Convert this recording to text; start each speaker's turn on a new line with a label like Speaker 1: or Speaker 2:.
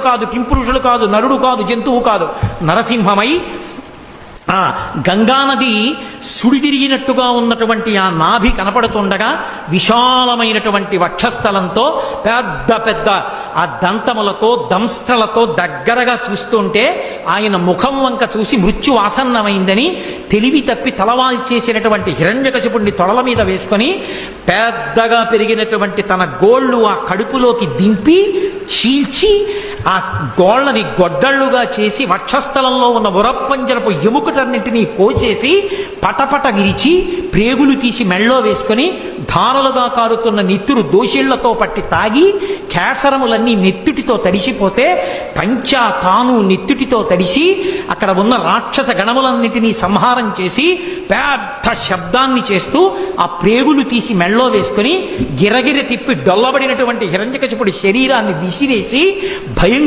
Speaker 1: కాదు, కింపురుషుడు కాదు, నరుడు కాదు, జంతువు కాదు, నరసింహమై ఆ గంగానది సుడితిరిగినట్టుగా ఉన్నటువంటి ఆ నాభి కనపడుతుండగా విశాలమైనటువంటి వక్షస్థలంతో పెద్ద పెద్ద ఆ దంతములతో దంస్ట్రలతో దగ్గరగా చూస్తుంటే ఆయన ముఖం వంక చూసి మృత్యు ఆసన్నమైందని తెలివి తప్పి తలవాల్చేసినటువంటి హిరణ్యకశిపుణ్ణి తొడల మీద వేసుకొని పెద్దగా పెరిగినటువంటి తన గోళ్ళు ఆ కడుపులోకి దింపి చీల్చి ఆ గోళ్ళని గొడ్డళ్ళుగా చేసి వక్షస్థలంలో ఉన్న ఉరప్పంజరపు ఎముకటన్నింటినీ కోసేసి పటపట విరిచి ప్రేగులు తీసి మెళ్ళో వేసుకొని ధారలుగా కారుతున్న నెత్తురు దోషిళ్లతో పట్టి తాగి కేసరములన్నీ నెత్తుటితో తడిసిపోతే పంచా తాను నెత్తుటితో తడిసి అక్కడ ఉన్న రాక్షస గణములన్నిటినీ సంహారం చేసి పెద్ద శబ్దాన్ని చేస్తూ ఆ ప్రేగులు తీసి మెళ్ళో వేసుకొని గిరగిర తిప్పి డొల్లబడినటువంటి హిరణ్యకశిపుడి శరీరాన్ని విసిరేసి భయం